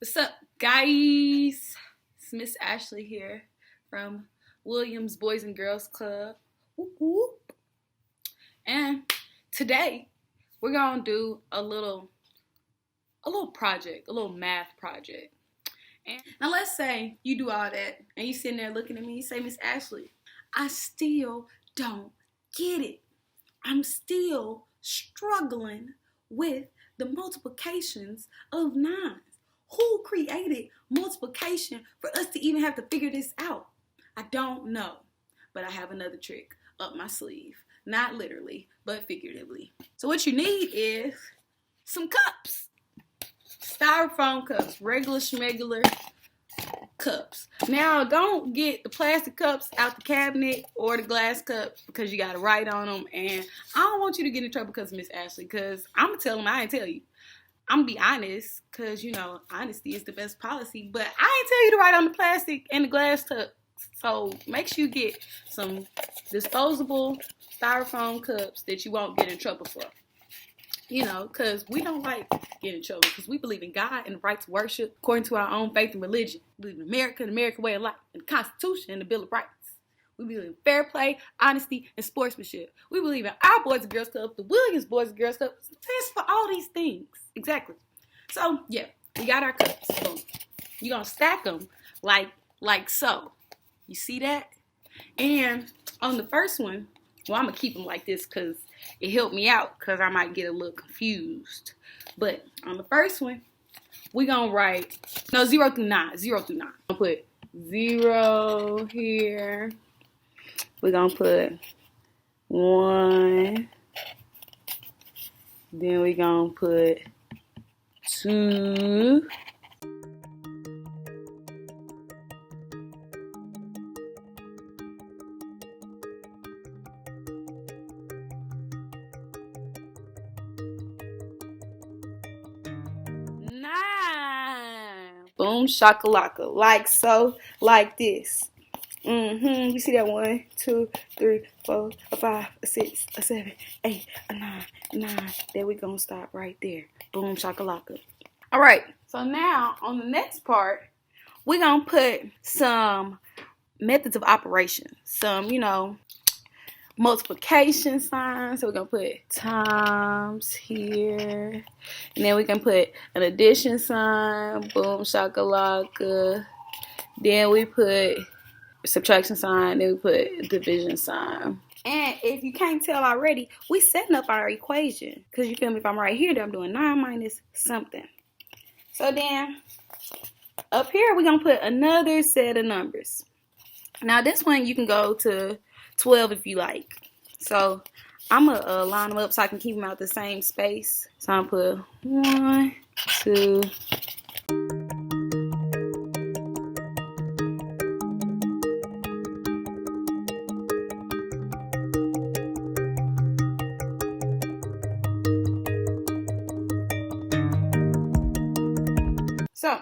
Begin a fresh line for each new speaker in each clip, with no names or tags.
What's up, guys? It's Miss Ashley here from Williams Boys and Girls Club. Whoop, whoop. And today we're gonna do a little project, a little math project. And now let's say you do all that and you sitting there looking at me, you say, Miss Ashley, I still don't get it. I'm still struggling with the multiplications of nines. Who created multiplication for us to even have to figure this out? I don't know, but I have another trick up my sleeve. Not literally, but figuratively. So what you need is some cups. Styrofoam cups, regular schmegular cups. Now, don't get the plastic cups out the cabinet or the glass cups because you got to write on them. And I don't want you to get in trouble because of Miss Ashley, because I'm going to tell them I ain't tell you. I'm going to be honest because, you know, honesty is the best policy. But I ain't tell you to write on the plastic and the glass cups. So make sure you get some disposable styrofoam cups that you won't get in trouble for. You know, because we don't like getting in trouble because we believe in God and the right to worship according to our own faith and religion. We believe in America, the American way of life, and the Constitution and the Bill of Rights. We believe in fair play, honesty, and sportsmanship. We believe in our Boys and Girls Club, the Williams Boys and Girls Club. Stands for all these things. Exactly. So, yeah, we got our cups. Boom. You're going to stack them like so. You see that? And on the first one, well, I'm going to keep them like this because it helped me out because I might get a little confused. But on the first one, we're going to write, 0 through 9. 0 through 9. I'm going to put 0 here. We're going to put 1. Then we're going to put 2. Boom, shakalaka, like so, like this. You see that 1, 2, 3, 4, 5, 6, 7, 8, 9. Then we gonna stop right there. Boom, shakalaka. All right. So now on the next part, we're gonna put some methods of operation. Some, multiplication signs. So we're going to put times here. And then we can put an addition sign. Boom, shakalaka. Then we put subtraction sign. Then we put division sign. And if you can't tell already, we setting up our equation. Because you feel me? If I'm right here, then I'm doing 9 minus something. So then up here, we're going to put another set of numbers. Now this one, you can go to 12 if you like. So I'm going to line them up so I can keep them out the same space. So I'm going to put 1, 2. So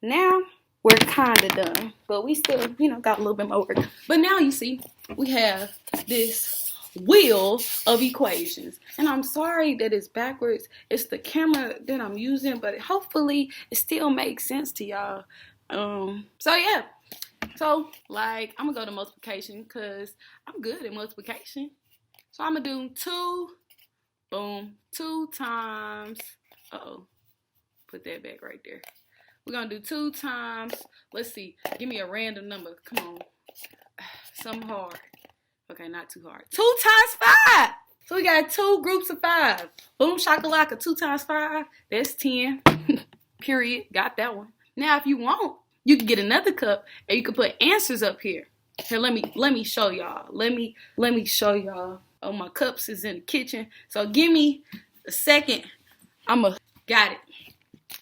now we're kind of done, but we still, got a little bit more work. But now you see, we have this wheel of equations. And I'm sorry that it's backwards. It's the camera that I'm using, but hopefully it still makes sense to y'all. So yeah. So, I'm going to go to multiplication because I'm good at multiplication. So I'm going to do 2, boom, 2 times, put that back right there. We're going to do 2 times, let's see, give me a random number. Come on. Something hard. Okay, not too hard. 2 times 5. So we got 2 groups of 5. Boom, shakalaka, 2 times 5. That's 10. Period. Got that one. Now, if you want, you can get another cup and you can put answers up here. Here, let me show y'all. Let me show y'all. Oh, my cups is in the kitchen. So give me a second. Got it.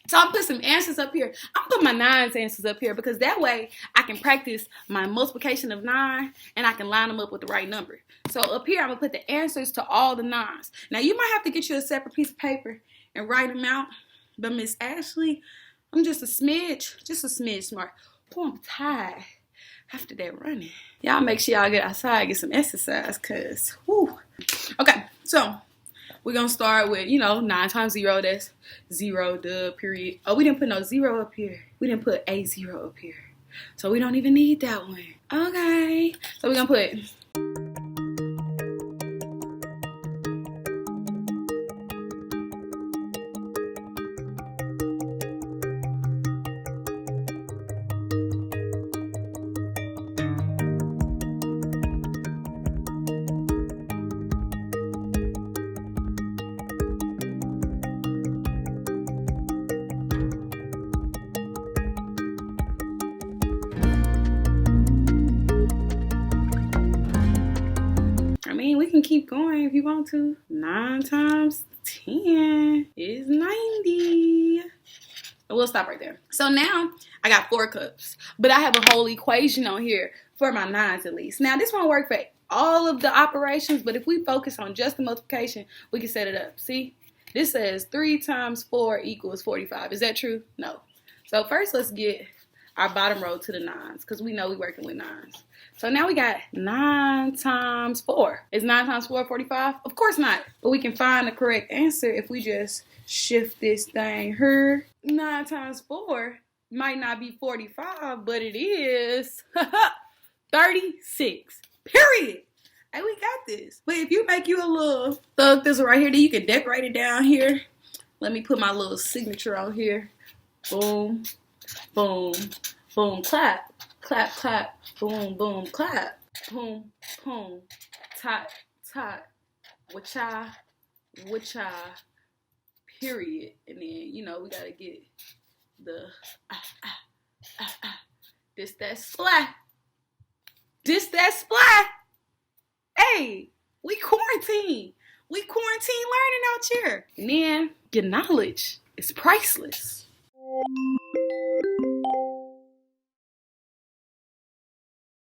So I'll put some answers up here. I'll put my 9's answers up here because that way I can practice my multiplication of 9 and I can line them up with the right number. So up here I'm going to put the answers to all the 9's. Now you might have to get you a separate piece of paper and write them out. But Miss Ashley, I'm just a smidge smart. Oh, I'm tired after that running. Y'all make sure y'all get outside, get some exercise because, whoo. Okay, so we're gonna start with, 9 times 0, that's 0, duh, period. Oh, we didn't put no 0 up here. We didn't put a 0 up here. So we don't even need that one. Okay. So we're gonna put we can keep going if you want to. 9 times 10 is 90. We'll stop right there. So now I got 4 cups, but I have a whole equation on here for my 9s at least. Now this won't work for all of the operations, but if we focus on just the multiplication, we can set it up. See, this says 3 times 4 equals 45. Is that true? No. So first let's get our bottom row to the 9s because we know we're working with 9s. So now we got 9 times 4. Is 9 times 4 45? Of course not. But we can find the correct answer if we just shift this thing here. 9 times 4 might not be 45, but it is 36. Period. Hey, we got this. But if you make you a little thug this right here, then you can decorate it down here. Let me put my little signature on here. Boom, boom, boom, clap. Clap, clap, boom, boom, clap. Boom, boom, tot, tot, wacha, wacha, period. And then, we gotta get the, this, that, splat. This, that, splat. Hey, we quarantine. We quarantine learning out here. And then, your knowledge is priceless.